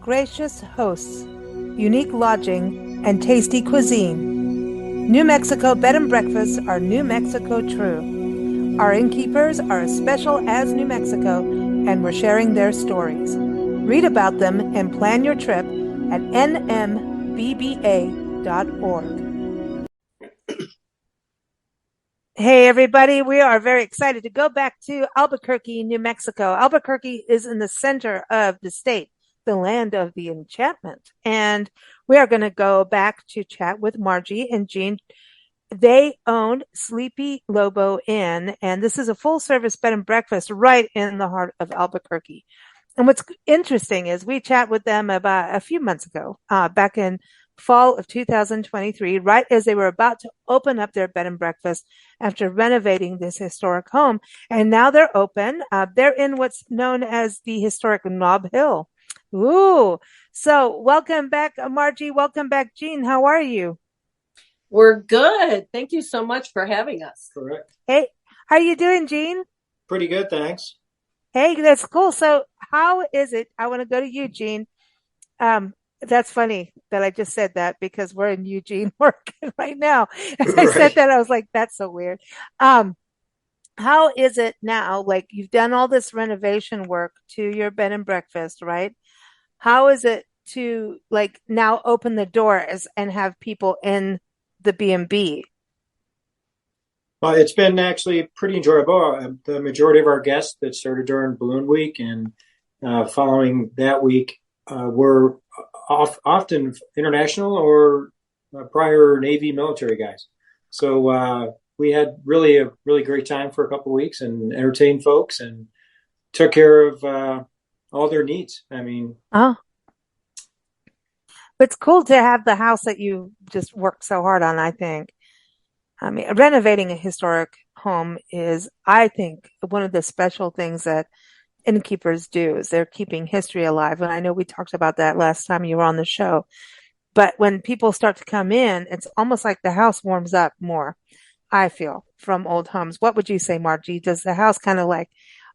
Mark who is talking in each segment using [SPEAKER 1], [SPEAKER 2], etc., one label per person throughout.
[SPEAKER 1] gracious hosts, unique lodging, and tasty cuisine. New Mexico bed and breakfasts are New Mexico true. Our innkeepers are as special as New Mexico, and we're sharing their stories. Read about them and plan your trip at nmbba.org. Hey, everybody. We are very excited to go back to Albuquerque, New Mexico. Albuquerque is in the center of the state, the land of the enchantment. And we are going to go back to chat with Margie and Gene. They own Sleepy Lobo Inn, and this is a full-service bed and breakfast right in the heart of Albuquerque. And what's interesting is we chat with them about a few months ago, back in fall of 2023, right as they were about to open up their bed and breakfast after renovating this historic home. And now they're open. They're in what's known as the historic Nob Hill. Ooh. So welcome back, Margie. Welcome back, Gene. How are you?
[SPEAKER 2] We're good. Thank you so much for having us.
[SPEAKER 3] Correct.
[SPEAKER 1] Hey, how you doing, Gene?
[SPEAKER 3] Pretty good, thanks.
[SPEAKER 1] Hey, that's cool. So how is it? I want to go to you, Gene. That's funny that I just said that because we're in Eugene working right now. As I said that, I was like, that's so weird. How is it now? Like you've done all this renovation work to your bed and breakfast, right? How is it to like now open the doors and have people in the B&B?
[SPEAKER 3] Well, it's been actually pretty enjoyable. The majority of our guests that started during Balloon Week and following that week were often international or prior Navy military guys. So we had really a really great time for a couple of weeks and entertained folks and took care of all their needs. I mean,
[SPEAKER 1] it's cool to have the house that you just worked so hard on, I think. I mean, renovating a historic home is, I think, one of the special things that innkeepers do is they're keeping history alive. And I know we talked about that last time you were on the show. But when people start to come in, it's almost like the house warms up more, I feel, from old homes. What would you say, Margie? Does the house kind of like,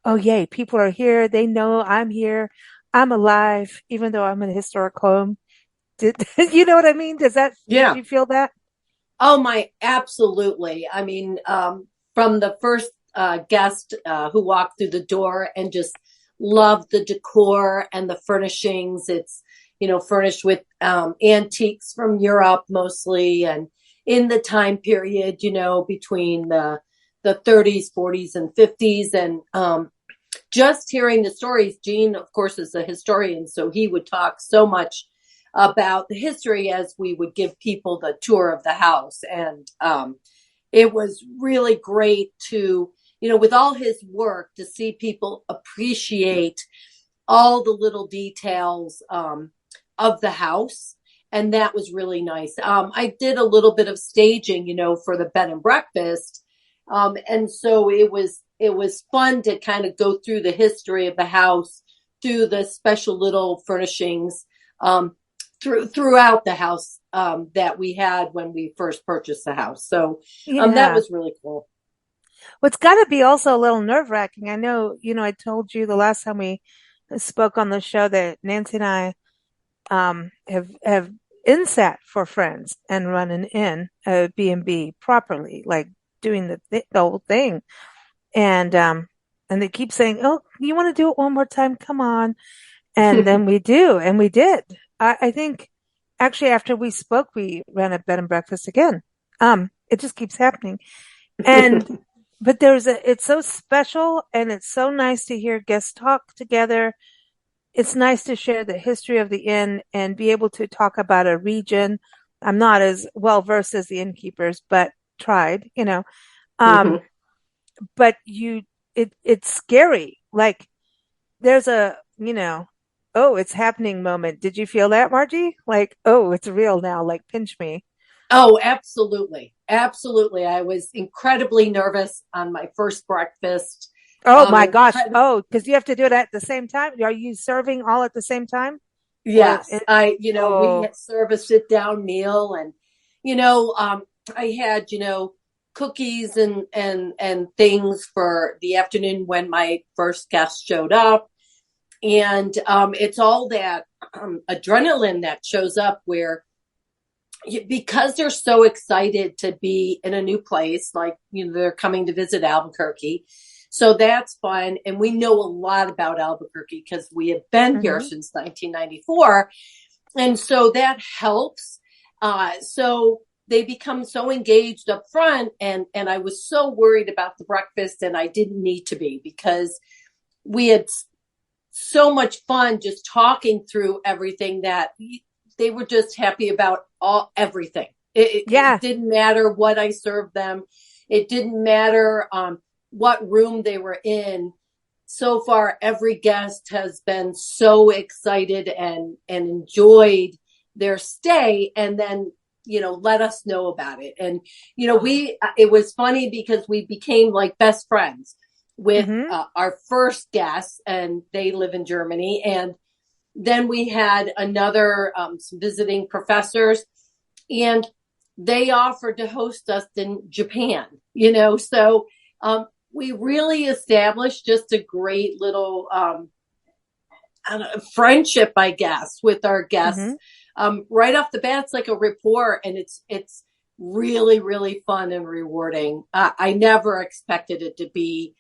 [SPEAKER 1] oh, yay, people are here. They know I'm here. I'm alive, even though I'm in a historic home. You know what I mean? Did you feel that?
[SPEAKER 2] Oh, absolutely. I mean, from the first guest who walked through the door and just loved the decor and the furnishings. It's, furnished with antiques from Europe mostly, and in the time period, between the 30s, 40s, and 50s. And just hearing the stories, Gene, of course, is a historian, so he would talk so much about the history as we would give people the tour of the house. And it was really great to, with all his work, to see people appreciate all the little details of the house. And that was really nice. I did a little bit of staging, for the bed and breakfast. And so it was fun to kind of go through the history of the house, through the special little furnishings, throughout the house that we had when we first purchased the house. So that was really cool.
[SPEAKER 1] Well, it's got to be also a little nerve-wracking. I know, I told you the last time we spoke on the show that Nancy and I have insat for friends and run an inn, a B&B properly, like doing the whole thing. And they keep saying, oh, you want to do it one more time? Come on. And then we do. And we did. I think actually after we spoke, we ran a bed and breakfast again. It just keeps happening. And, but it's so special and it's so nice to hear guests talk together. It's nice to share the history of the inn and be able to talk about a region. I'm not as well versed as the innkeepers, but tried, but it's scary. Like there's a, oh, it's happening moment. Did you feel that, Margie? Like, oh, it's real now. Like, pinch me.
[SPEAKER 2] Oh, absolutely. Absolutely. I was incredibly nervous on my first breakfast.
[SPEAKER 1] Oh, my gosh. Oh, because you have to do it at the same time. Are you serving all at the same time?
[SPEAKER 2] Yes. We had serve a sit down meal and, I had, cookies and things for the afternoon when my first guest showed up. And it's all that adrenaline that shows up where, because they're so excited to be in a new place, like, they're coming to visit Albuquerque. So that's fun. And we know a lot about Albuquerque because we have been here since 1994. And so that helps. So they become so engaged up front. And I was so worried about the breakfast, and I didn't need to be, because we had so much fun just talking through everything that they were just happy about everything. It didn't matter what I served them. It didn't matter what room they were in. So far, every guest has been so excited and enjoyed their stay, and then, let us know about it. And, it was funny because we became like best friends with our first guests, and they live in Germany. And then we had another, some visiting professors, and they offered to host us in Japan, so we really established just a great little friendship, I guess, with our guests. Right off the bat, it's like a rapport, and it's really, really fun and rewarding. I never expected it to be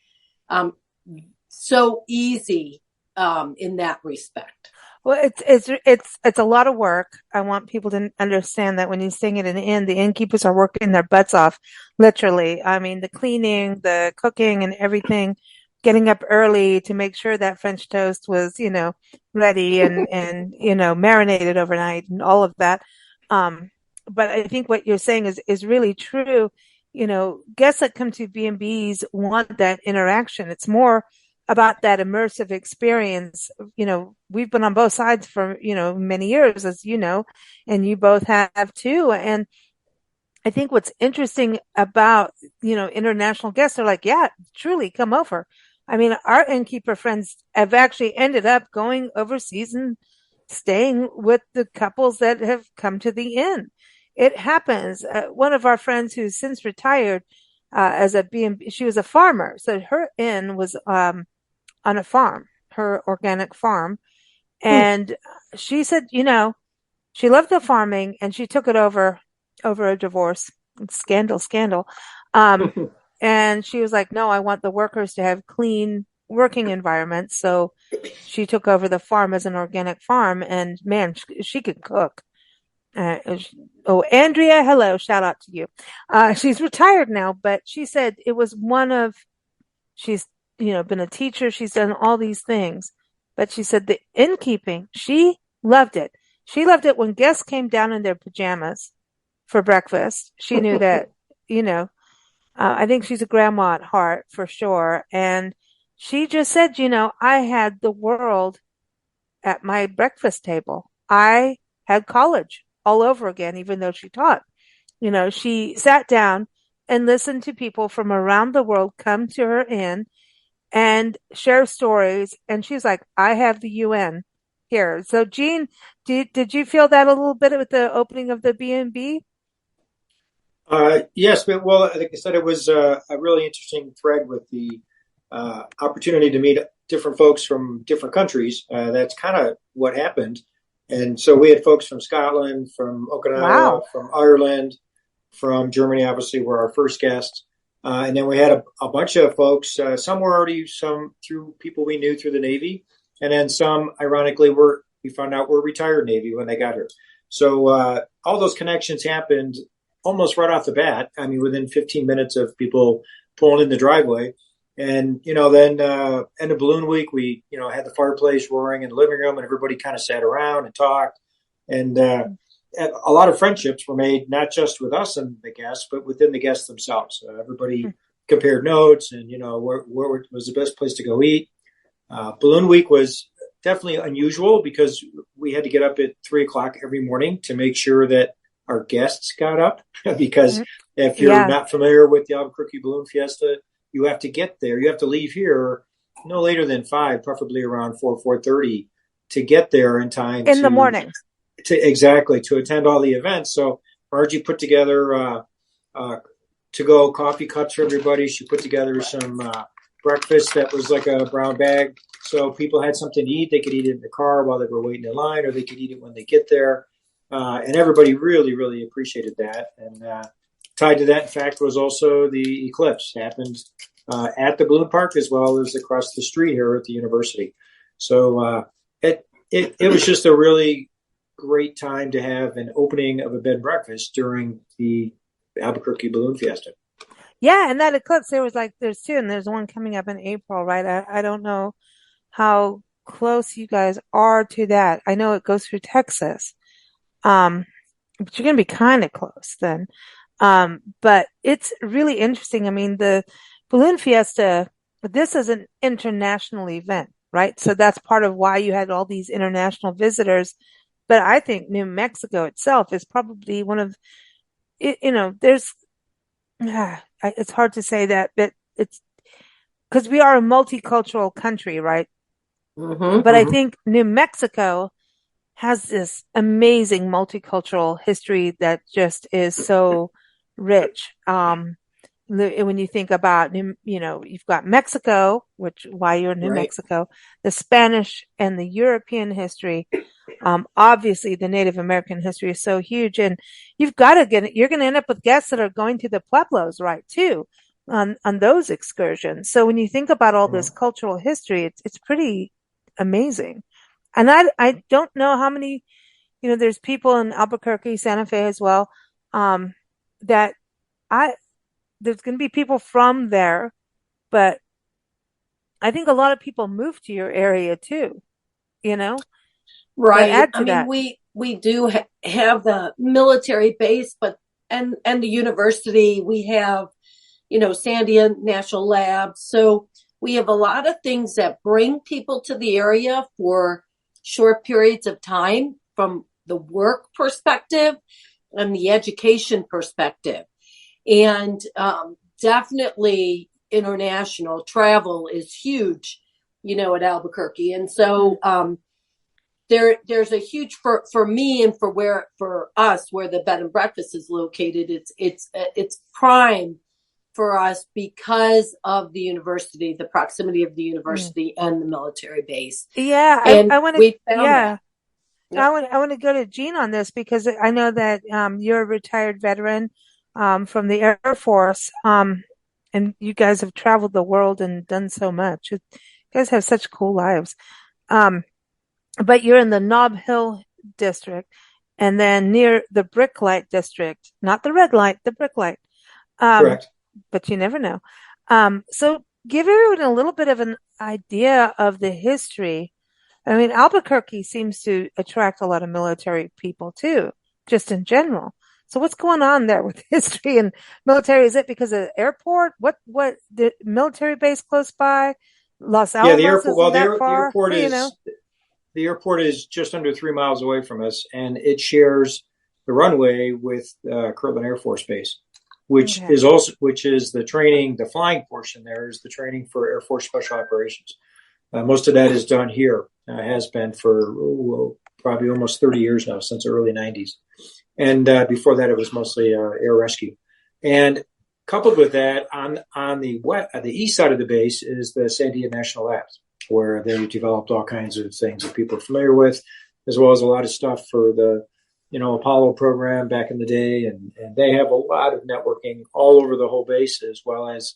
[SPEAKER 2] so easy in that respect.
[SPEAKER 1] Well, it's a lot of work. I want people to understand that when you sing it in the inn, the innkeepers are working their butts off, literally. I mean, the cleaning, the cooking, and everything, getting up early to make sure that French toast was, ready and marinated overnight and all of that. But I think what you're saying is really true. Guests that come to B&Bs want that interaction. It's more about that immersive experience. We've been on both sides for, many years, as you know, and you both have too. And I think what's interesting about, international guests are like, yeah, truly come over. I mean, our innkeeper friends have actually ended up going overseas and staying with the couples that have come to the inn. It happens. One of our friends who's since retired, as a B&B, she was a farmer. So her inn was, on a farm, her organic farm. And she said, she loved the farming, and she took it over a divorce. Scandal. And she was like, no, I want the workers to have clean working environments. So she took over the farm as an organic farm, and man, she could cook. Andrea, hello, shout out to you. She's retired now, but she said it was she's, been a teacher. She's done all these things, but she said the innkeeping, she loved it. She loved it when guests came down in their pajamas for breakfast. She knew that, I think she's a grandma at heart for sure. And she just said, I had the world at my breakfast table. I had college all over again, even though she taught. She sat down and listened to people from around the world come to her inn and share stories. And she's like, I have the UN here. So Gene, did you feel that a little bit with the opening of the B&B?
[SPEAKER 3] Yes, but like I said, it was a really interesting thread with the opportunity to meet different folks from different countries. That's kind of what happened. And so we had folks from Scotland, from Okinawa, from Ireland, from Germany, obviously, were our first guests. And then we had a bunch of folks. Some were already through people we knew through the Navy. And then some, ironically, we found out were retired Navy when they got here. So all those connections happened almost right off the bat. I mean, within 15 minutes of people pulling in the driveway. And, then end of Balloon Week, we, had the fireplace roaring in the living room, and everybody kind of sat around and talked. And a lot of friendships were made, not just with us and the guests, but within the guests themselves. Everybody compared notes and, where was the best place to go eat. Balloon Week was definitely unusual because we had to get up at 3:00 every morning to make sure that our guests got up because if you're not familiar with the Albuquerque Balloon Fiesta, you have to get there. You have to leave here no later than 5, preferably around 4:30 to get there in time
[SPEAKER 1] in the morning.
[SPEAKER 3] To attend all the events. So Margie put together to-go coffee cups for everybody. She put together some breakfast that was like a brown bag So people had something to eat. They could eat it in the car while they were waiting in line, or they could eat it when they get there. And everybody really, really appreciated that. And tied to that, in fact, was also the eclipse. Happened at the balloon park as well as across the street here at the university. So it was just a really great time to have an opening of a bed and breakfast during the Albuquerque Balloon Fiesta.
[SPEAKER 1] Yeah, and that eclipse, there's two, and there's one coming up in April, right? I don't know how close you guys are to that. I know it goes through Texas, but you're going to be kind of close then. But it's really interesting. I mean, the Balloon Fiesta, this is an international event, right? So that's part of why you had all these international visitors. But I think New Mexico itself is probably one of, there's, it's hard to say that, but it's because we are a multicultural country, right?
[SPEAKER 2] Mm-hmm.
[SPEAKER 1] But I think New Mexico has this amazing multicultural history that just is so rich. When you think about, you've got Mexico, why you're in New
[SPEAKER 3] Right.
[SPEAKER 1] Mexico, the Spanish and the European history. Obviously the Native American history is so huge, and you're going to end up with guests that are going to the Pueblos, right, too, on those excursions. So when you think about all this cultural history, it's pretty amazing. And I don't know how many, there's people in Albuquerque, Santa Fe as well, that there's going to be people from there, but I think a lot of people move to your area too, that
[SPEAKER 2] Right.
[SPEAKER 1] add
[SPEAKER 2] I
[SPEAKER 1] to
[SPEAKER 2] mean,
[SPEAKER 1] that.
[SPEAKER 2] we do have the military base, but and the university. We have, Sandia National Lab. So we have a lot of things that bring people to the area for short periods of time from the work perspective and the education perspective. And definitely international travel is huge, at Albuquerque. And so there's a huge, for me and for us where the bed and breakfast is located, it's prime for us because of the university, the proximity of the university and the military base.
[SPEAKER 1] Yeah,
[SPEAKER 2] And
[SPEAKER 1] I want to,
[SPEAKER 2] we found that. Yep.
[SPEAKER 1] I want to go to Gene on this because I know that you're a retired veteran from the Air Force, and you guys have traveled the world and done so much. You guys have such cool lives. But you're in the Nob Hill district, and then near the Brick Light district, not the red light, the Brick Light.
[SPEAKER 3] Correct.
[SPEAKER 1] But you never know. So give everyone a little bit of an idea of the history. I mean, Albuquerque seems to attract a lot of military people too, just in general. So what's going on there with history and military? Is it because of the airport? What the military base close by? Los
[SPEAKER 3] Yeah, the
[SPEAKER 1] Alamos
[SPEAKER 3] airport.
[SPEAKER 1] isn't
[SPEAKER 3] Well,
[SPEAKER 1] that far?
[SPEAKER 3] airport the airport is just under 3 miles away from us, and it shares the runway with Kirtland Air Force Base, which
[SPEAKER 1] Okay.
[SPEAKER 3] is the training. The flying portion there is the training for Air Force Special Operations. Most of that is done here. Has been for probably almost 30 years now, since the early 90s. And before that, it was mostly air rescue. And coupled with that, on the east side of the base is the Sandia National Labs, where they developed all kinds of things that people are familiar with, as well as a lot of stuff for the Apollo program back in the day. And they have a lot of networking all over the whole base, as well as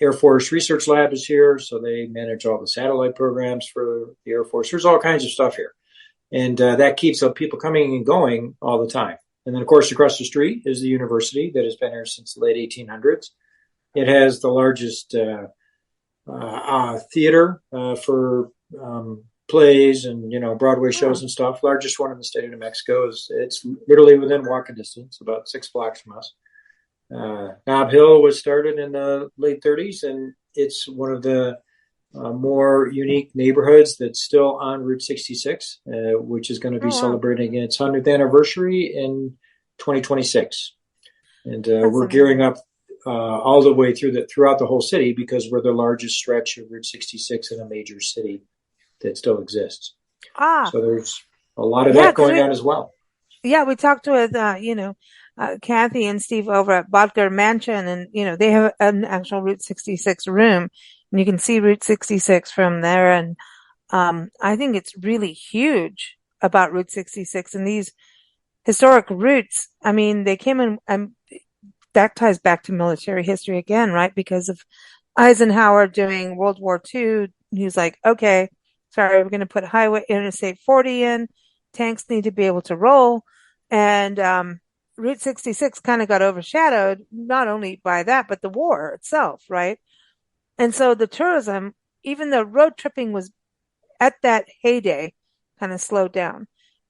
[SPEAKER 3] Air Force Research Lab is here, so they manage all the satellite programs for the Air Force. There's all kinds of stuff here. And that keeps up people coming and going all the time. And then, of course, across the street is the university that has been here since the late 1800s. It has the largest theater for plays and Broadway shows and stuff. Largest one in the state of New Mexico. It's literally within walking distance, about 6 blocks from us. Nob Hill was started in the late 30s, and it's one of the more unique neighborhoods that's still on Route 66, which is going to be celebrating its 100th anniversary in 2026. And we're gearing up all the way throughout the whole city, because we're the largest stretch of Route 66 in a major city that still exists. So there's a lot of that going on as well.
[SPEAKER 1] Yeah, we talked with Kathy and Steve over at Bodger Mansion, and they have an actual Route 66 room. And you can see Route 66 from there. And I think it's really huge about Route 66 and these historic routes. I mean, they came in, that ties back to military history again, right? Because of Eisenhower during World War II, he was like, okay, sorry, we're going to put Interstate 40 in. Tanks need to be able to roll. And Route 66 kind of got overshadowed, not only by that, but the war itself, right? And so the tourism, even though road tripping was at that heyday, kind of slowed down.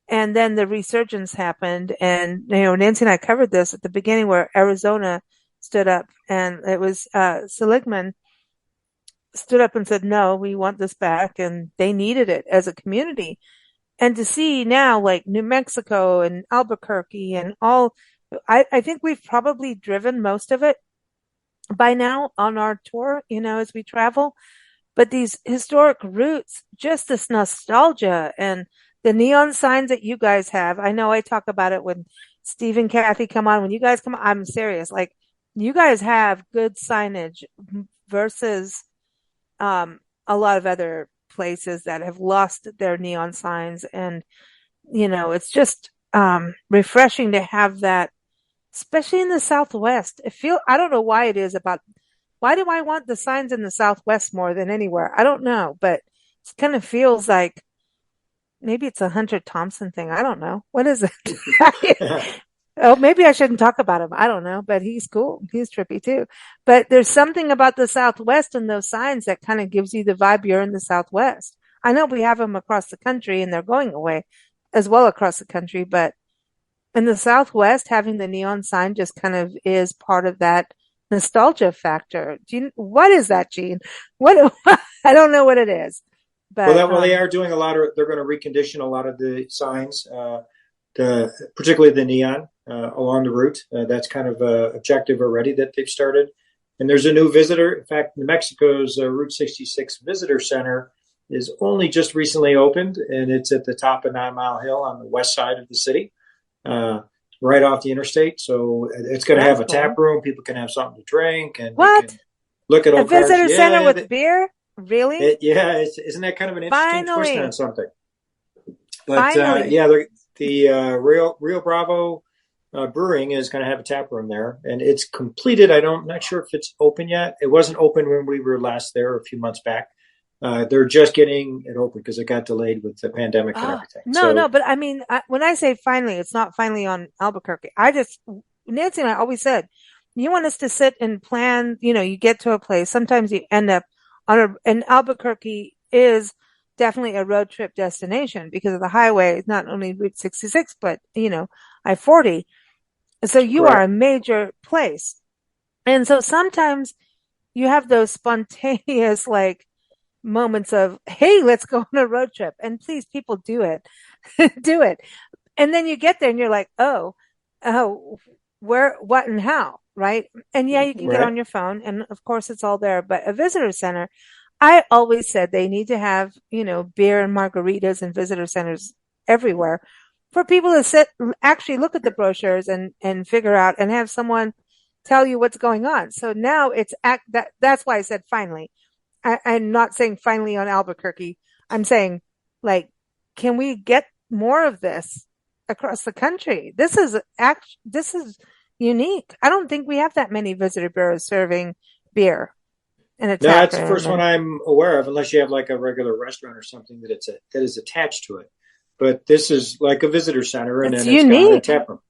[SPEAKER 1] And then the resurgence happened. And, Nancy and I covered this at the beginning where Arizona stood up and it was, Seligman stood up and said, no, we want this back. And they needed it as a community. And to see now like New Mexico and Albuquerque and all, I think we've probably driven most of it by now on our tour, as we travel. But these historic routes, just this nostalgia and the neon signs that you guys have. I know I talk about it when Steve and Kathy come on. When you guys come on, I'm serious. Like you guys have good signage versus a lot of other places that have lost their neon signs. And, it's just refreshing to have that, especially in the Southwest. I don't know why it is why do I want the signs in the Southwest more than anywhere? I don't know, but it kind of feels like maybe it's a Hunter Thompson thing. I don't know. What is it? Oh, maybe I shouldn't talk about him. I don't know, but he's cool. He's trippy too. But there's something about the Southwest and those signs that kind of gives you the vibe you're in the Southwest. I know we have them across the country and they're going away as well across the country, but in the Southwest, having the neon sign just kind of is part of that nostalgia factor. What is that, Gene? What? I don't know what it is. But
[SPEAKER 3] they are doing they're going to recondition a lot of the signs, particularly the neon along the route. That's kind of objective already that they've started. And there's a new visitor. In fact, New Mexico's Route 66 Visitor Center is only just recently opened, and it's at the top of 9 Mile Hill on the west side of the city, right off the interstate. So it's going to have a tap room. People can have something to drink, and
[SPEAKER 1] what?
[SPEAKER 3] Can look at old
[SPEAKER 1] cars. Visitor center with beer. Really?
[SPEAKER 3] Isn't that kind of an interesting twist on something? But the Rio Bravo Brewing is going to have a tap room there, and it's completed. Not sure if it's open yet. It wasn't open when we were last there a few months back. They're just getting it open because it got delayed with the pandemic and everything.
[SPEAKER 1] No, but I mean, when I say finally, it's not finally on Albuquerque. Nancy and I always said, you want us to sit and plan, you get to a place. Sometimes you end up and Albuquerque is definitely a road trip destination because of the highway, not only Route 66, but, I-40. So you are a major place. And so sometimes you have those spontaneous, like, moments of, hey, let's go on a road trip. And please, people do it. Do it. And then you get there and you're like, oh, where, what, and how, right? And yeah, you can get on your phone, and of course it's all there. But a visitor center, I always said they need to have, beer and margaritas and visitor centers everywhere for people to sit, actually look at the brochures and figure out and have someone tell you what's going on. So now that's why I said finally. I'm not saying finally on Albuquerque. I'm saying, like, can we get more of this across the country? This is unique. I don't think we have that many visitor bureaus serving beer in a tap room.
[SPEAKER 3] That's the first one I'm aware of, unless you have like a regular restaurant or something that is attached to it. But this is like a visitor center, and then it's got a tap room.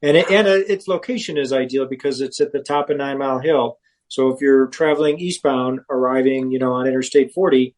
[SPEAKER 3] And its location is ideal because it's at the top of 9 Mile Hill. So if you're traveling eastbound, arriving, on Interstate 40,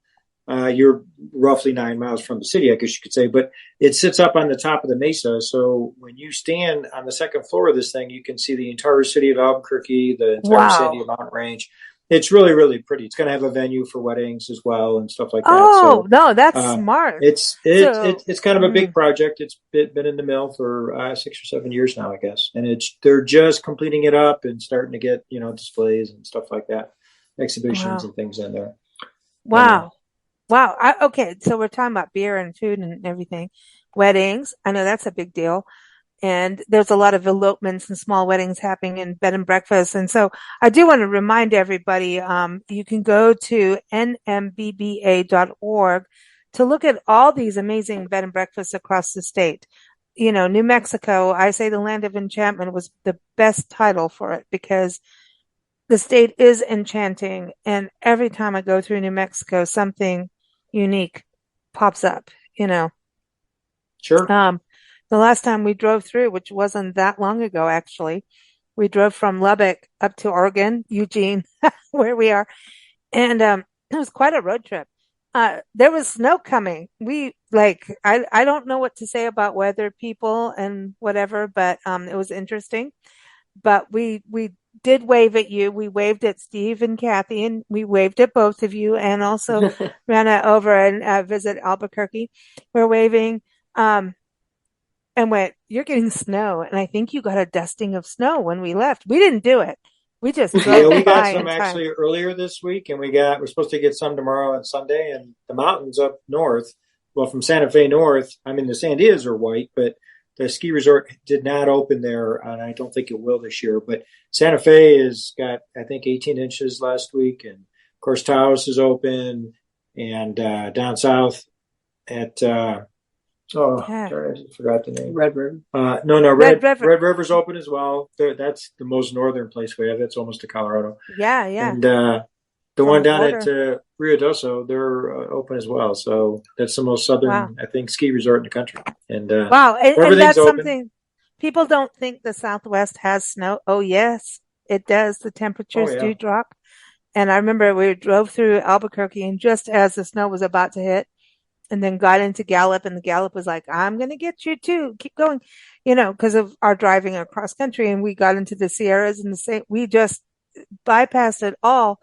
[SPEAKER 3] you're roughly 9 miles from the city, I guess you could say. But it sits up on the top of the mesa. So when you stand on the second floor of this thing, you can see the entire city of Albuquerque, the entire San Diego Mountain Range. It's really, really pretty. It's going to have a venue for weddings as well and stuff like that.
[SPEAKER 1] Oh, no, that's smart.
[SPEAKER 3] It's kind of a big project. It's been in the mill for 6 or 7 years now, I guess. And they're just completing it up and starting to get, displays and stuff like that, exhibitions and things in there.
[SPEAKER 1] Wow. Okay, so we're talking about beer and food and everything. Weddings, I know that's a big deal. And there's a lot of elopements and small weddings happening in bed and breakfast. And so I do want to remind everybody, you can go to nmbba.org to look at all these amazing bed and breakfasts across the state. You know, New Mexico, I say the land of enchantment was the best title for it because the state is enchanting. And every time I go through New Mexico, something unique pops up, you know.
[SPEAKER 3] Sure.
[SPEAKER 1] The last time we drove through, which wasn't that long ago, actually, we drove from Lubbock up to Oregon, Eugene, where we are. And, it was quite a road trip. There was snow coming. I don't know what to say about weather people and whatever, but, it was interesting. But we did wave at you. We waved at Steve and Kathy, and we waved at both of you, and also ran over and visit Albuquerque. We're waving, and went, "You're getting snow," and I think you got a dusting of snow when we left. We didn't do it. We just
[SPEAKER 3] Yeah,
[SPEAKER 1] drove
[SPEAKER 3] we got
[SPEAKER 1] by in
[SPEAKER 3] some
[SPEAKER 1] time.
[SPEAKER 3] actually earlier this week, and we're supposed to get some tomorrow and Sunday. And the mountains up north, well, from Santa Fe north, I mean, the Sandias are white, but the ski resort did not open there, and I don't think it will this year. But Santa Fe has got, I think, 18 inches last week, and of course, Taos is open, and down south at
[SPEAKER 1] Yeah.
[SPEAKER 3] sorry, I forgot the name.
[SPEAKER 2] Red River.
[SPEAKER 3] No,
[SPEAKER 1] Red River.
[SPEAKER 3] Red River's open as well. That's the most northern place we have. That's almost to Colorado.
[SPEAKER 1] Yeah.
[SPEAKER 3] And the
[SPEAKER 1] On
[SPEAKER 3] one
[SPEAKER 1] the
[SPEAKER 3] down
[SPEAKER 1] border.
[SPEAKER 3] at Rio Doso, they're open as well. So that's the most southern,
[SPEAKER 1] Wow.
[SPEAKER 3] I think, ski resort in the country. And
[SPEAKER 1] Wow. And
[SPEAKER 3] everything's
[SPEAKER 1] that's
[SPEAKER 3] open.
[SPEAKER 1] something people don't think the Southwest has snow. Oh, yes, it does. The
[SPEAKER 3] Oh
[SPEAKER 1] temperatures
[SPEAKER 3] yeah,
[SPEAKER 1] do drop. And I remember we drove through Albuquerque, and just as the snow was about to hit, and then got into Gallup, and the Gallup was like, "I'm going to get you too. Keep going," you know, because of our driving across country. And we got into the Sierras and we just bypassed it all,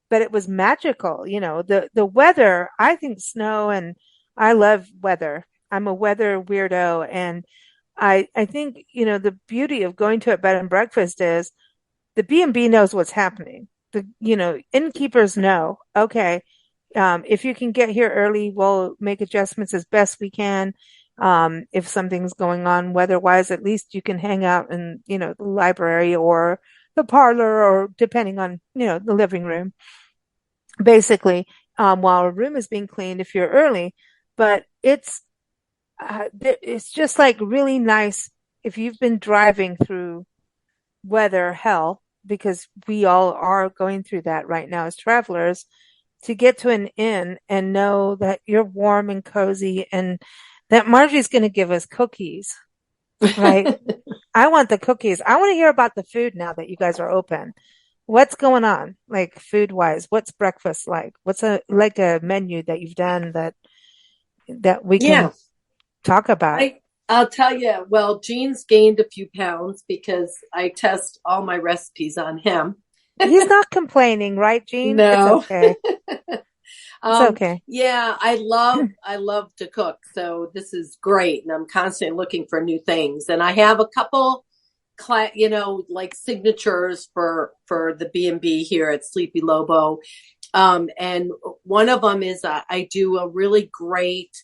[SPEAKER 1] but it was magical. You know, the weather, I think snow, and I love weather. I'm a weather weirdo. And I think, you know, the beauty of going to a bed and breakfast is the B&B knows what's happening. You know, innkeepers know, okay, if you can get here early, we'll make adjustments as best we can. If something's going on weather-wise, at least you can hang out in, you know, the library or the parlor, or depending on, you know, the living room, basically, while a room is being cleaned if you're early. But it's just like really nice if you've been driving through weather hell, because we all are going through that right now as travelers, to get to an inn and know that you're warm and cozy, and that Marjorie's going to give us cookies, right? I want the cookies. I want to hear about the food now that you guys are open. What's going on, like food wise? What's breakfast like? What's a menu that you've done that we
[SPEAKER 2] Yeah,
[SPEAKER 1] can talk about?
[SPEAKER 2] I'll tell you. Well, Gene's gained a few pounds because I test all my recipes on him.
[SPEAKER 1] He's not complaining, right, Gene? It's
[SPEAKER 2] No.
[SPEAKER 1] okay. It's okay.
[SPEAKER 2] Yeah, I love to cook, so this is great, and I'm constantly looking for new things. And I have a couple, you know, like signatures for the B&B here at Sleepy Lobo. And one of them is I do a really great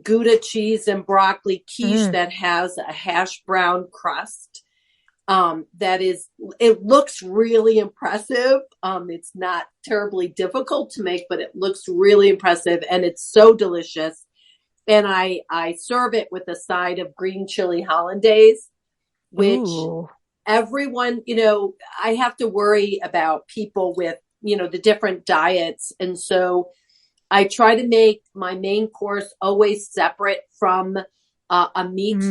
[SPEAKER 2] Gouda cheese and broccoli quiche that has a hash brown crust. It looks really impressive. It's not terribly difficult to make, but it looks really impressive, and it's so delicious. And I serve it with a side of green chili hollandaise, which
[SPEAKER 1] Ooh.
[SPEAKER 2] everyone, you know, I have to worry about people with, you know, the different diets. And so I try to make my main course always separate from a meat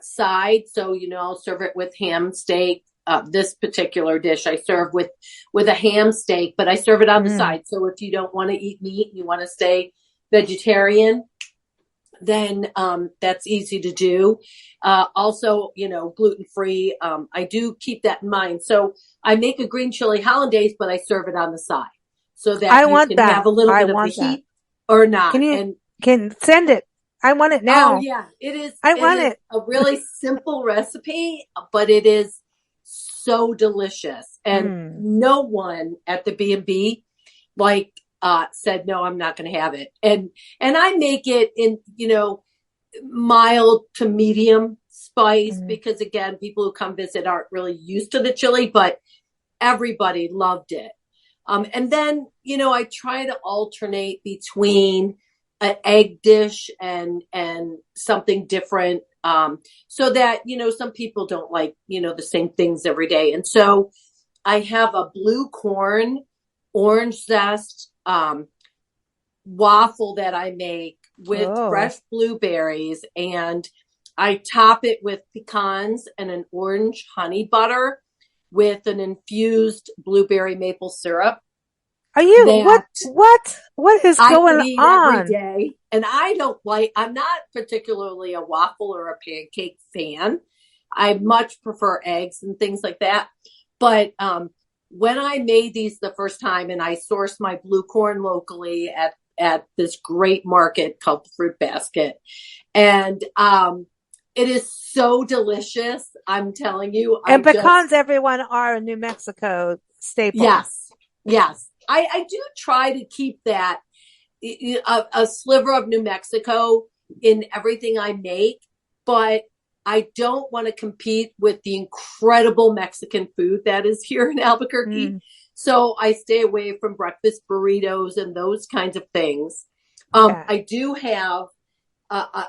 [SPEAKER 2] side. So, you know, I'll serve it with ham steak. This particular dish I serve with a ham steak, but I serve it on the side. So if you don't want to eat meat and you want to stay vegetarian, then that's easy to do. Also, you know, gluten-free. I do keep that in mind. So I make a green chili hollandaise, but I serve it on the side so that
[SPEAKER 1] I
[SPEAKER 2] you
[SPEAKER 1] want
[SPEAKER 2] can
[SPEAKER 1] that.
[SPEAKER 2] have a little
[SPEAKER 1] I
[SPEAKER 2] bit of the
[SPEAKER 1] want that.
[SPEAKER 2] heat or not.
[SPEAKER 1] Can you
[SPEAKER 2] And
[SPEAKER 1] can send it? I want it
[SPEAKER 2] oh
[SPEAKER 1] now.
[SPEAKER 2] yeah, it is.
[SPEAKER 1] I
[SPEAKER 2] It
[SPEAKER 1] want
[SPEAKER 2] is
[SPEAKER 1] it.
[SPEAKER 2] a really simple recipe, but it is so delicious. And no one at the B&B like said no, I'm not going to have it. And I make it in, you know, mild to medium spice
[SPEAKER 1] Mm.
[SPEAKER 2] because, again, people who come visit aren't really used to the chili, but everybody loved it. And then, I try to alternate between an egg dish and something different, so that, some people don't like, the same things every day. And so I have a blue corn, orange zest, waffle that I make with
[SPEAKER 1] Oh,
[SPEAKER 2] fresh blueberries, and I top it with pecans and an orange honey butter with an infused blueberry maple syrup
[SPEAKER 1] are you,
[SPEAKER 2] that
[SPEAKER 1] what is
[SPEAKER 2] I could
[SPEAKER 1] going
[SPEAKER 2] eat every
[SPEAKER 1] on?
[SPEAKER 2] day. And I'm not particularly a waffle or a pancake fan. I much prefer eggs and things like that. But when I made these the first time, and I sourced my blue corn locally at this great market called the Fruit Basket, and it is so delicious. I'm telling you,
[SPEAKER 1] And pecans, everyone, are a New Mexico staple.
[SPEAKER 2] yes, yes. I do try to keep that a sliver of New Mexico in everything I make, but I don't want to compete with the incredible Mexican food that is here in Albuquerque.
[SPEAKER 1] Mm,
[SPEAKER 2] So I stay away from breakfast burritos and those kinds of things.
[SPEAKER 1] yeah.
[SPEAKER 2] I do have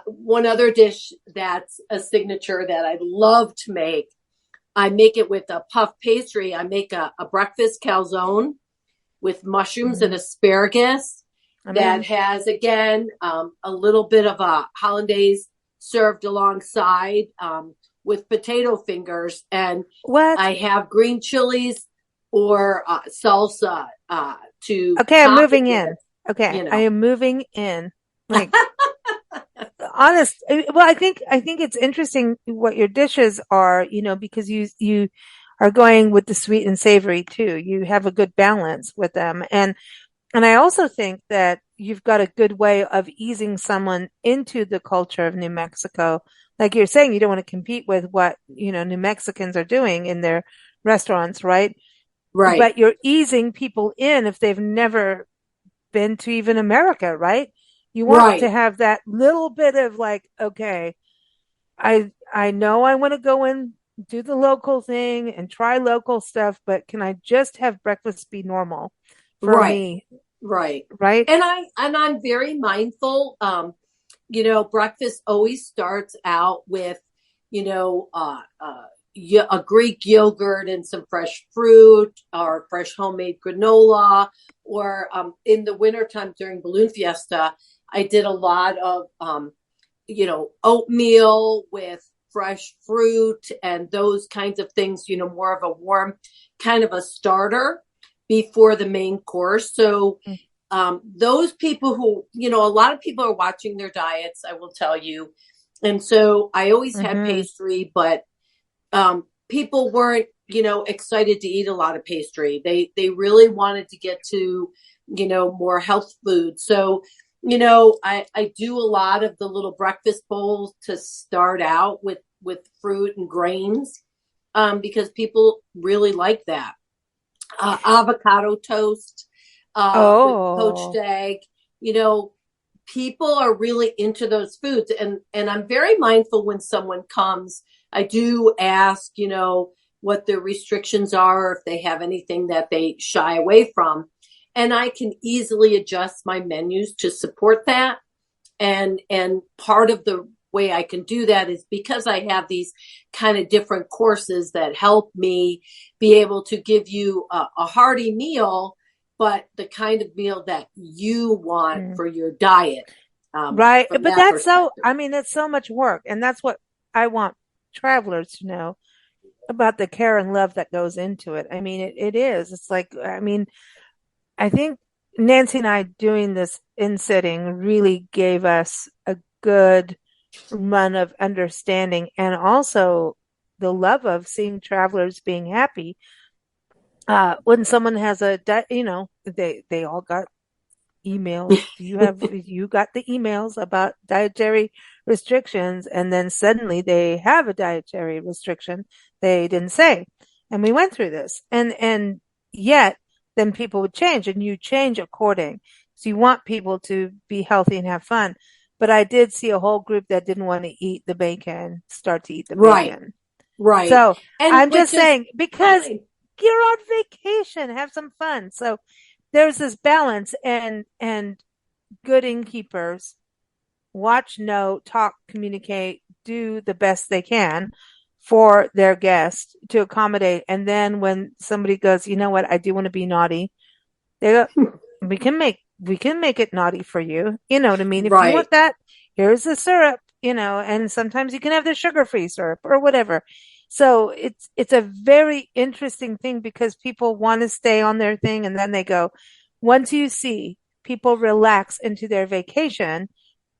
[SPEAKER 2] one other dish that's a signature that I love to make. I make it with a puff pastry. I make a breakfast calzone with mushrooms and
[SPEAKER 1] Mm,
[SPEAKER 2] asparagus
[SPEAKER 1] I'm
[SPEAKER 2] that
[SPEAKER 1] in.
[SPEAKER 2] has, again, a little bit of a hollandaise served alongside, with potato fingers. And
[SPEAKER 1] What?
[SPEAKER 2] I have green chilies or salsa to
[SPEAKER 1] Okay, I'm
[SPEAKER 2] top it
[SPEAKER 1] moving
[SPEAKER 2] with,
[SPEAKER 1] in. Okay,
[SPEAKER 2] you
[SPEAKER 1] I
[SPEAKER 2] know.
[SPEAKER 1] am moving in. Like, honest. Well, I think it's interesting what your dishes are, because you are going with the sweet and savory too. You have a good balance with them. And I also think that you've got a good way of easing someone into the culture of New Mexico. Like you're saying, you don't want to compete with what, New Mexicans are doing in their restaurants, right?
[SPEAKER 2] Right,
[SPEAKER 1] But you're easing people in if they've never been to even America, right? You want to
[SPEAKER 2] right,
[SPEAKER 1] have that little bit of like, okay, I know I want to go and do the local thing and try local stuff, but can I just have breakfast be normal for
[SPEAKER 2] right,
[SPEAKER 1] me,
[SPEAKER 2] right.
[SPEAKER 1] right?
[SPEAKER 2] And I'm very mindful. Breakfast always starts out with, you know, uh, uh, a Greek yogurt and some fresh fruit or fresh homemade granola. Or in the wintertime during Balloon Fiesta, I did a lot of, oatmeal with fresh fruit and those kinds of things, more of a warm kind of a starter before the main course. So those people who, a lot of people are watching their diets, I will tell you. And so I always had
[SPEAKER 1] Mm-hmm.
[SPEAKER 2] pastry, but people weren't, excited to eat a lot of pastry. They really wanted to get to, more health food. So, I do a lot of the little breakfast bowls to start out with fruit and grains, because people really like that. Avocado toast with poached
[SPEAKER 1] Oh,
[SPEAKER 2] egg. You know, people are really into those foods, and I'm very mindful when someone comes. I do ask, what their restrictions are, if they have anything that they shy away from, and I can easily adjust my menus to support that. And part of the way I can do that is because I have these kind of different courses that help me be able to give you a hearty meal, but the kind of meal that you want
[SPEAKER 1] mm,
[SPEAKER 2] for your diet,
[SPEAKER 1] right.
[SPEAKER 2] from
[SPEAKER 1] But
[SPEAKER 2] that
[SPEAKER 1] that's so,
[SPEAKER 2] perspective.
[SPEAKER 1] I mean, that's so much work. And that's what I want travelers to know about the care and love that goes into it. I mean, it is. It's like, I mean, I think Nancy and I doing this in sitting really gave us a good run of understanding and also the love of seeing travelers being happy. When someone has they all got emails. You got the emails about dietary restrictions, and then suddenly they have a dietary restriction they didn't say. And we went through this, and yet then people would change, and you change according. So you want people to be healthy and have fun. but I did see a whole group that didn't want to eat the bacon start to eat the
[SPEAKER 2] Right.
[SPEAKER 1] bacon.
[SPEAKER 2] Right.
[SPEAKER 1] So
[SPEAKER 2] And
[SPEAKER 1] I'm
[SPEAKER 2] which
[SPEAKER 1] just
[SPEAKER 2] is
[SPEAKER 1] saying, because
[SPEAKER 2] fine.
[SPEAKER 1] you're on vacation, have some fun. So there's this balance, and good innkeepers watch, know, talk, communicate, do the best they can for their guests to accommodate. And then when somebody goes, you know what, I do want to be naughty, they go, we can make it naughty for you. You know what I mean? If you
[SPEAKER 2] Right.
[SPEAKER 1] want that, here's the syrup, and sometimes you can have the sugar-free syrup or whatever. So it's a very interesting thing because people want to stay on their thing and then they go, once you see people relax into their vacation,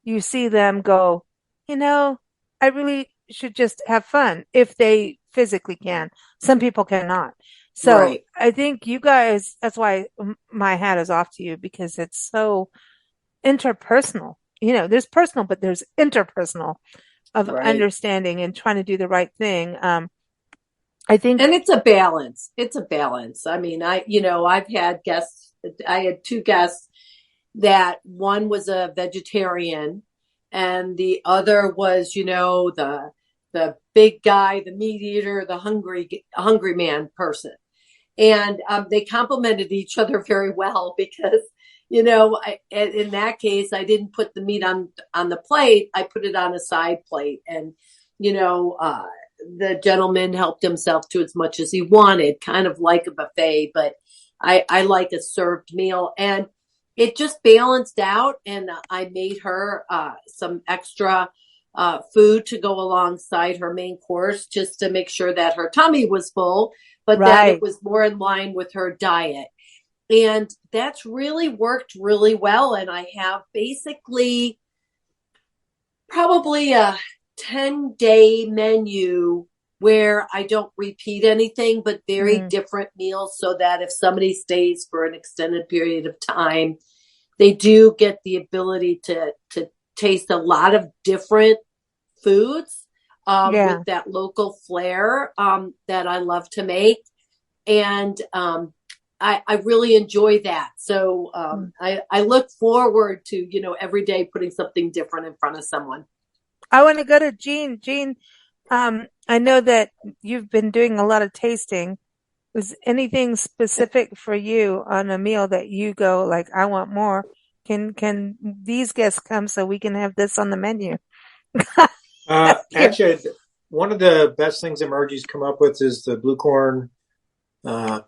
[SPEAKER 1] you see them go, I really should just have fun if they physically can. Some people cannot. So
[SPEAKER 2] Right.
[SPEAKER 1] I think you guys, that's why my hat is off to you because it's so interpersonal. There's personal, but there's interpersonal of
[SPEAKER 2] Right.
[SPEAKER 1] understanding and trying to do the right thing. I think,
[SPEAKER 2] And it's a balance. It's a balance. I mean, I've had guests, I had two guests that one was a vegetarian and the other was, the big guy, the meat eater, the hungry man person. And they complemented each other very well because, in that case, I didn't put the meat on the plate. I put it on a side plate, and you know, uh, the gentleman helped himself to as much as he wanted, kind of like a buffet. But I like a served meal, and it just balanced out. And I made her some extra food to go alongside her main course, just to make sure that her tummy was full but that it
[SPEAKER 1] right.
[SPEAKER 2] was more in line with her diet. And that's really worked really well. And I have basically probably a 10-day menu where I don't repeat anything, but very
[SPEAKER 1] Mm,
[SPEAKER 2] different meals so that if somebody stays for an extended period of time, they do get the ability to taste a lot of different foods with
[SPEAKER 1] yeah.
[SPEAKER 2] that local flair that I love to make. And I really enjoy that. So
[SPEAKER 1] Mm.
[SPEAKER 2] I look forward to, every day putting something different in front of someone.
[SPEAKER 1] I want to go to Jean. Jean, I know that you've been doing a lot of tasting. Was anything specific for you on a meal that you go like, I want more? Can these guests come so we can have this on the menu?
[SPEAKER 3] Actually, one of the best things that Margie's come up with is the blue corn uh,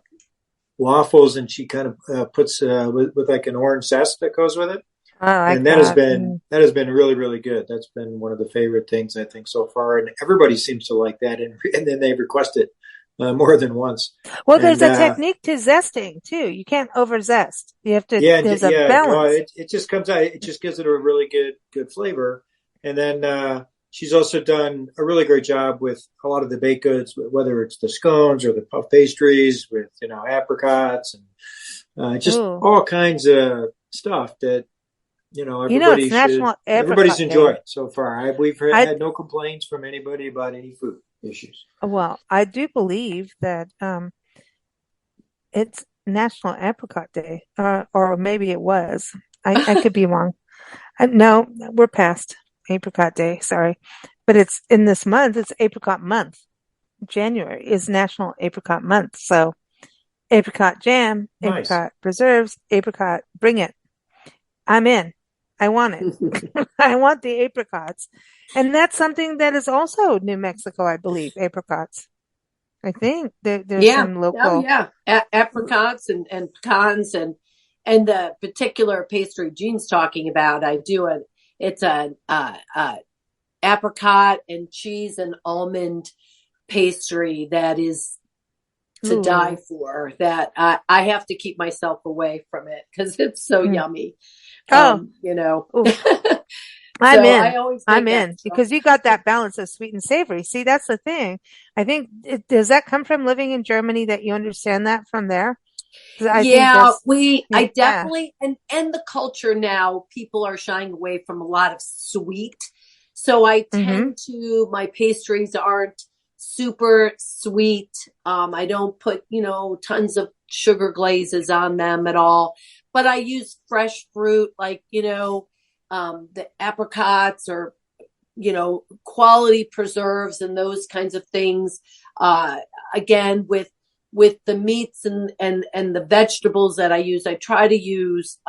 [SPEAKER 3] waffles, and she kind of puts with like an orange zest that goes with it,
[SPEAKER 1] I like
[SPEAKER 3] and that has
[SPEAKER 1] that.
[SPEAKER 3] been that has been really really good. That's been one of the favorite things I think so far, and everybody seems to like that, and then they request it more than once,
[SPEAKER 1] Well, there's
[SPEAKER 3] and
[SPEAKER 1] a technique to zesting too. You can't over zest. You have to,
[SPEAKER 3] yeah,
[SPEAKER 1] there's a
[SPEAKER 3] yeah, no,
[SPEAKER 1] balance.
[SPEAKER 3] it just comes out. It just gives it a really good flavor. And then she's also done a really great job with a lot of the baked goods, whether it's the scones or the puff pastries with apricots and just
[SPEAKER 1] Ooh,
[SPEAKER 3] all kinds of stuff that
[SPEAKER 1] it's National
[SPEAKER 3] everybody's
[SPEAKER 1] Apricot Day.
[SPEAKER 3] enjoyed so far. We've
[SPEAKER 1] I,
[SPEAKER 3] had no complaints from anybody about any food issues.
[SPEAKER 1] well, I do believe that, it's National Apricot Day, or maybe it was. I could be wrong. No, we're past Apricot Day. Sorry. But it's in this month. It's Apricot month. January is National Apricot Month. So apricot jam,
[SPEAKER 3] Nice.
[SPEAKER 1] apricot preserves, apricot, bring it. I'm in. I want it. I want the apricots. And that's something that is also New Mexico, I believe, apricots. I think there's
[SPEAKER 2] Yeah.
[SPEAKER 1] some
[SPEAKER 2] Oh
[SPEAKER 1] local.
[SPEAKER 2] yeah. Apricots and pecans and the particular pastry Jean's talking about, it's a apricot and cheese and almond pastry that is to die
[SPEAKER 1] Ooh.
[SPEAKER 2] for, that I have to keep myself away from it because it's so
[SPEAKER 1] Mm.
[SPEAKER 2] yummy.
[SPEAKER 1] Oh, ooh. I'm
[SPEAKER 2] So
[SPEAKER 1] in.
[SPEAKER 2] I always
[SPEAKER 1] I'm
[SPEAKER 2] make
[SPEAKER 1] in
[SPEAKER 2] extra.
[SPEAKER 1] because you got that balance of sweet and savory. See, that's the thing. I think does that come from living in Germany that you understand that from there? Because I think
[SPEAKER 2] Yeah,
[SPEAKER 1] that's,
[SPEAKER 2] I
[SPEAKER 1] yeah.
[SPEAKER 2] definitely, and the culture now, people are shying away from a lot of sweet. So I
[SPEAKER 1] Mm-hmm.
[SPEAKER 2] tend my pastries aren't super sweet. I don't put, tons of sugar glazes on them at all, but I use fresh fruit, like, the apricots or, quality preserves and those kinds of things. Again, with the meats and the vegetables that I use, I try to use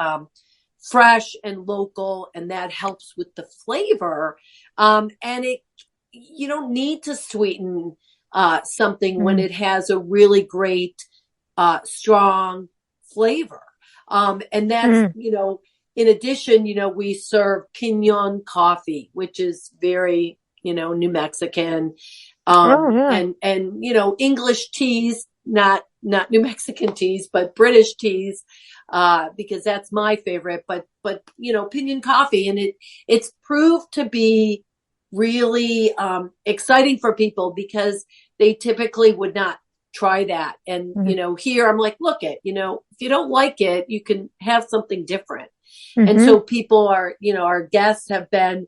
[SPEAKER 2] fresh and local, and that helps with the flavor. And you don't need to sweeten something when it has a really great, strong flavor. And that's, in addition, we serve Pinon coffee, which is very, New Mexican. And English teas, not New Mexican teas, but British teas, because that's my favorite, but Pinon coffee. And it's proved to be really, exciting for people because they typically would not try that. And, here I'm like, look if you don't like it, you can have something different. And so people are, our guests have been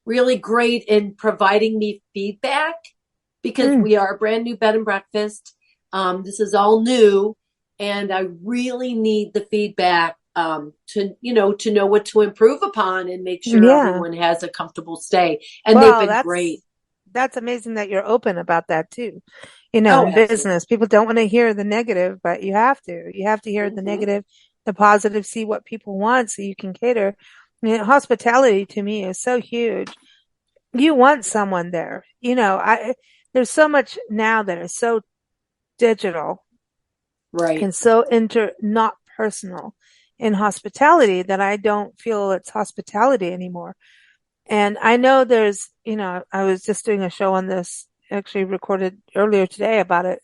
[SPEAKER 2] really great in providing me feedback because we are a brand new bed and breakfast. This is all new, and I really need the feedback to know what to improve upon and make sure everyone has a comfortable stay. And they've been great.
[SPEAKER 1] That's amazing that you're open about that too. In business, people don't want to hear the negative, but you have to. You have to hear the negative, the positive, see what people want so you can cater. Hospitality to me is so huge. You want someone there. There's so much now that is so digital,
[SPEAKER 2] right,
[SPEAKER 1] and so not personal in hospitality that I don't feel it's hospitality anymore. And I know there's, I was just doing a show on this, actually recorded earlier today about it,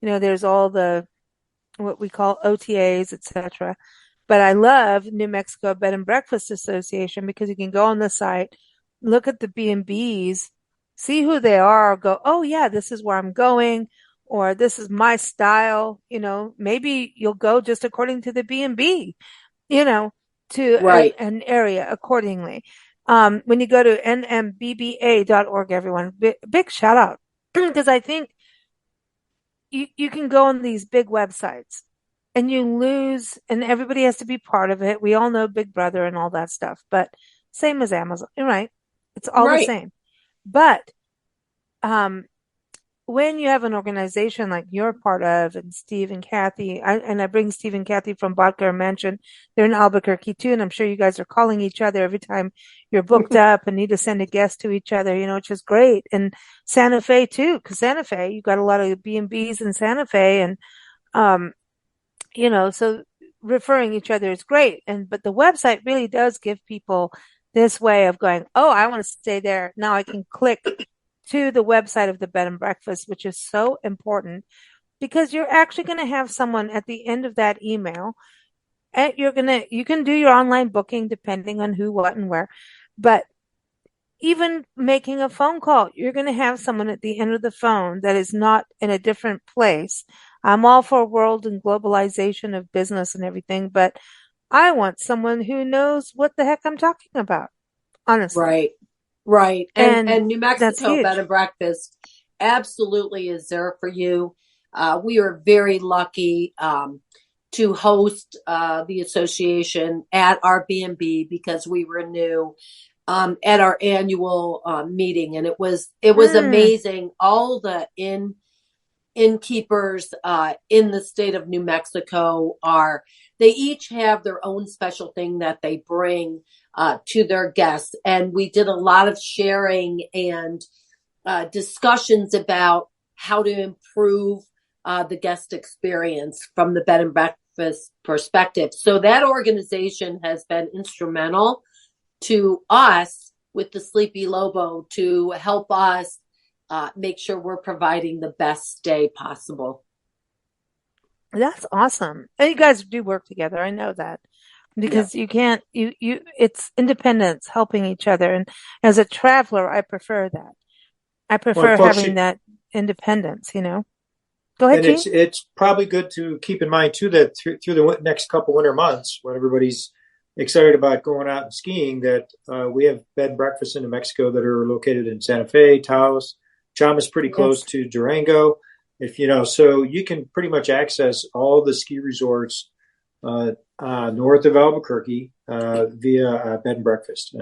[SPEAKER 1] there's all the, what we call OTAs, etc. But I love New Mexico Bed and Breakfast Association because you can go on the site, look at the B&Bs, see who they are, go, oh yeah, this is where I'm going, or this is my style. Maybe you'll go just according to the B&B, to an area accordingly. When you go to nmbba.org, everyone, big shout out, because I think you can go on these big websites and you lose, and everybody has to be part of it. We all know Big Brother and all that stuff, but same as Amazon, right? It's all the same. But when you have an organization like you're part of, and Steve and Kathy, I bring Steve and Kathy from Vodka Mansion. They're in Albuquerque too, and I'm sure you guys are calling each other every time you're booked up and need to send a guest to each other, which is great. And Santa Fe too, because Santa Fe, you've got a lot of B&Bs in Santa Fe, and so referring each other is great. But the website really does give people this way of going, oh, I want to stay there. Now I can click to the website of the bed and breakfast, which is so important because you're actually going to have someone at the end of that email, and you can do your online booking depending on who, what, and where. But even making a phone call, you're going to have someone at the end of the phone that is not in a different place. I'm all for world and globalization of business and everything, but I want someone who knows what the heck I'm talking about, honestly.
[SPEAKER 2] Right. And New
[SPEAKER 1] that's
[SPEAKER 2] Mexico
[SPEAKER 1] huge.
[SPEAKER 2] Bed and Breakfast absolutely is there for you. We are very lucky to host the association at our B&B because we were new at our annual meeting, and it was amazing. All the innkeepers in the state of New Mexico they each have their own special thing that they bring to their guests. And we did a lot of sharing and discussions about how to improve the guest experience from the bed and breakfast perspective. So that organization has been instrumental to us with the Sleepy Lobo to help us make sure we're providing the best stay possible.
[SPEAKER 1] That's awesome. And you guys do work together. I know that because you can't, it's independence, helping each other. And as a traveler, I prefer that. I prefer having that independence, Go ahead,
[SPEAKER 3] and
[SPEAKER 1] Gene.
[SPEAKER 3] it's probably good to keep in mind too that through the next couple winter months, when everybody's excited about going out and skiing, that we have bed and breakfasts in New Mexico that are located in Santa Fe, Taos. Chama's pretty close to Durango. So you can pretty much access all the ski resorts north of Albuquerque via bed and breakfast.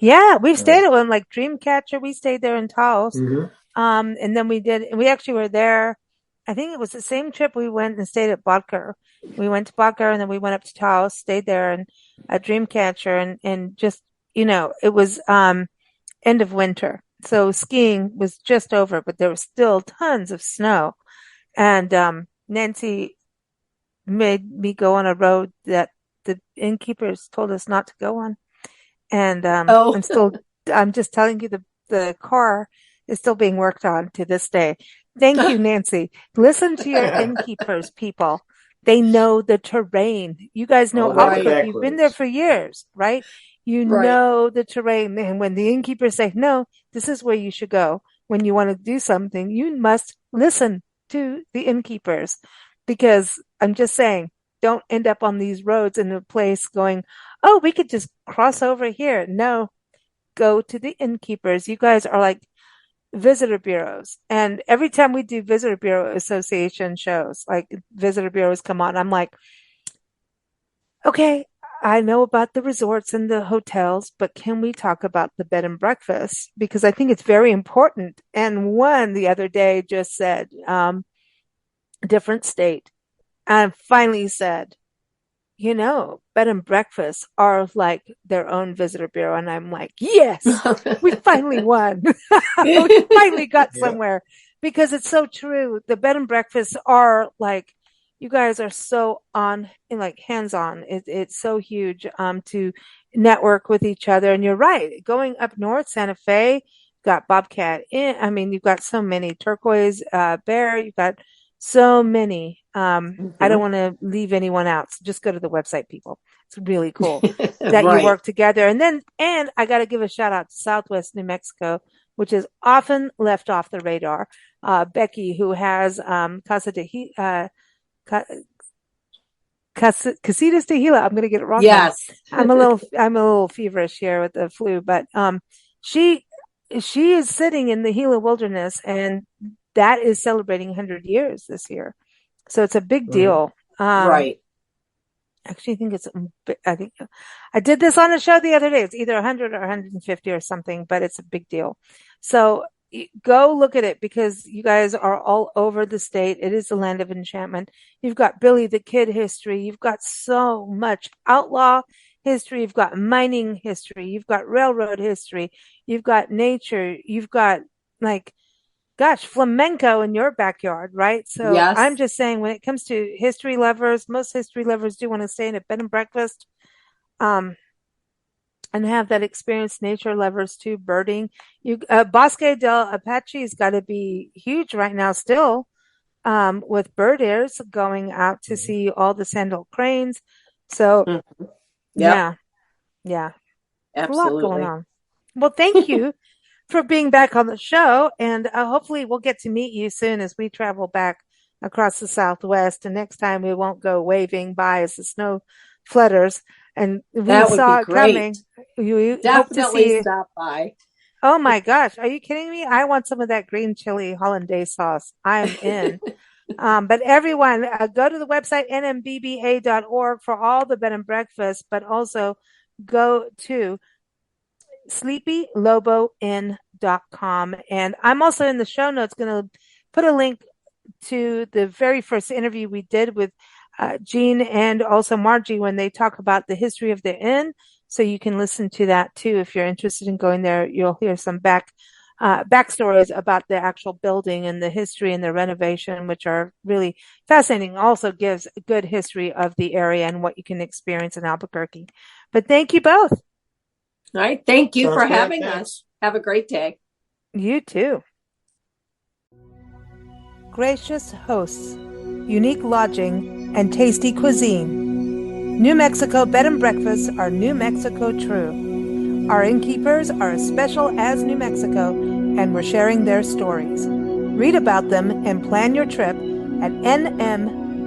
[SPEAKER 1] Yeah, we've stayed at one like Dreamcatcher. We stayed there in Taos.
[SPEAKER 3] Mhm.
[SPEAKER 1] And then we actually were there. I think it was the same trip we went and stayed at Bodker. We went to Bodker and then we went up to Taos, stayed there and at Dreamcatcher and just, it was, end of winter. So skiing was just over, but there was still tons of snow. And, Nancy made me go on a road that the innkeepers told us not to go on. And
[SPEAKER 2] Oh,
[SPEAKER 1] I'm just telling you, the car is still being worked on to this day. Thank you, Nancy. Listen to your innkeepers, people. They know the terrain. You guys know
[SPEAKER 3] All about the
[SPEAKER 2] Right.
[SPEAKER 1] Albuquerque.
[SPEAKER 3] back
[SPEAKER 1] You've been there
[SPEAKER 3] roads.
[SPEAKER 1] for years, right? You
[SPEAKER 2] right.
[SPEAKER 1] know the terrain. And when the innkeepers say, no, this is where you should go when you want to do something, you must listen to the innkeepers because I'm just saying, don't end up on these roads in a place going, oh, we could just cross over here. No, go to the innkeepers. You guys are like visitor bureaus. And every time we do visitor bureau association shows, like visitor bureaus come on, I'm like, okay, I know about the resorts and the hotels, but can we talk about the bed and breakfast? Because I think it's very important. And one the other day just said, different state, and finally said, bed and breakfasts are like their own visitor bureau. And I'm like, yes, we finally won. We finally got
[SPEAKER 3] Yep.
[SPEAKER 1] somewhere because it's so true. The bed and breakfasts are like, you guys are so like hands on. It's so huge, to network with each other. And you're right. Going up north, Santa Fe, got Bobcat Inn. I mean, you've got so many Turquoise, Bear. You've got so many. I don't
[SPEAKER 2] Mhm.
[SPEAKER 1] want to leave anyone out. So just go to the website, people. It's really cool that you
[SPEAKER 2] Right.
[SPEAKER 1] work together. And I got to give a shout out to Southwest New Mexico, which is often left off the radar. Becky, who has, Casa de, Ca- Casitas de Gila. I'm going to get it wrong now.
[SPEAKER 2] Yes.
[SPEAKER 1] I'm a little feverish here with the flu, but, she, she is sitting in the Gila wilderness and that is celebrating 100 years this year. So it's a big
[SPEAKER 3] Mhm.
[SPEAKER 1] deal.
[SPEAKER 2] Right.
[SPEAKER 1] Actually, I think I did this on a show the other day. It's either 100 or 150 or something, but it's a big deal. So go look at it because you guys are all over the state. It is the land of enchantment. You've got Billy the Kid history. You've got so much outlaw history. You've got mining history. You've got railroad history. You've got nature. You've got like gosh, flamenco in your backyard, right? So I'm
[SPEAKER 2] Yes.
[SPEAKER 1] just saying when it comes to history lovers, most history lovers do want to stay in a bed and breakfast, um, and have that experience. Nature lovers too, birding. Bosque del Apache has got to be huge right now still, with bird airs going out to
[SPEAKER 3] Mhm.
[SPEAKER 1] see all the sandal cranes. So
[SPEAKER 2] Mhm. Yep.
[SPEAKER 1] yeah, yeah, it's a lot going
[SPEAKER 2] Absolutely.
[SPEAKER 1] on. Well, thank you for being back on the show. And hopefully we'll get to meet you soon as we travel back across the Southwest. And next time we won't go waving by as the snow flutters. And we
[SPEAKER 2] That would be
[SPEAKER 1] saw it
[SPEAKER 2] great.
[SPEAKER 1] coming. We hope to
[SPEAKER 2] Definitely
[SPEAKER 1] see.
[SPEAKER 2] stop by.
[SPEAKER 1] Oh my gosh. Are you kidding me? I want some of that green chili hollandaise sauce. I'm in. But everyone, go to the website nmbba.org for all the bed and breakfast, but also go to sleepyloboinn.com. And I'm also in the show notes going to put a link to the very first interview we did with Gene and also Margie when they talk about the history of the inn. So you can listen to that too. If you're interested in going there, you'll hear some backstories about the actual building and the history and the renovation, which are really fascinating. Also gives a good history of the area and what you can experience in Albuquerque. But thank you both.
[SPEAKER 2] All right. Thank you
[SPEAKER 3] Sounds
[SPEAKER 2] for
[SPEAKER 3] good.
[SPEAKER 2] having us.
[SPEAKER 3] Thanks.
[SPEAKER 2] Have a great day.
[SPEAKER 1] You too. Gracious hosts, unique lodging, and tasty cuisine. New Mexico bed and breakfasts are New Mexico true. Our innkeepers are as special as New Mexico, and we're sharing their stories. Read about them and plan your trip at nmbba.org.